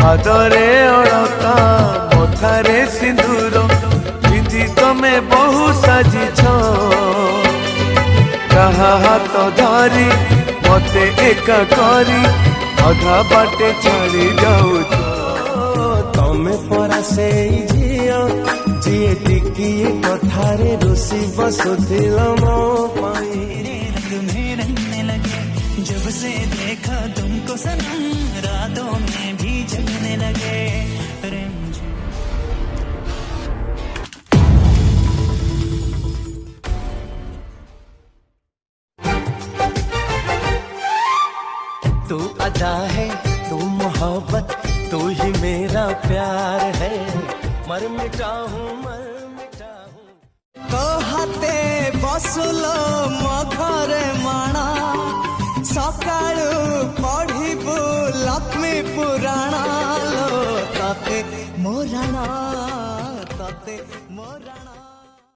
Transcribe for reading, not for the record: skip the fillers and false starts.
पादरे अड़का मथारे सिंदूर पिंधि तमे बहु साजिछ कहा हाथ धरी मते एका करी अधा बाटे छाड़ी जाऊछ तमे परा से झिया जिए टिकिए कथारे रुसी बसुथिल मो पाई तुम्हें रंगने लगे जब से देखा तुमको सनम रातों में भी जगने लगे तू अदा है तू मोहब्बत तू ही मेरा प्यार है मर मिटा हूँ तो हाथे बसुलो मो घरे माणा सकाळु पढ़िबु लक्ष्मी पुराण लो तते मोराणा तते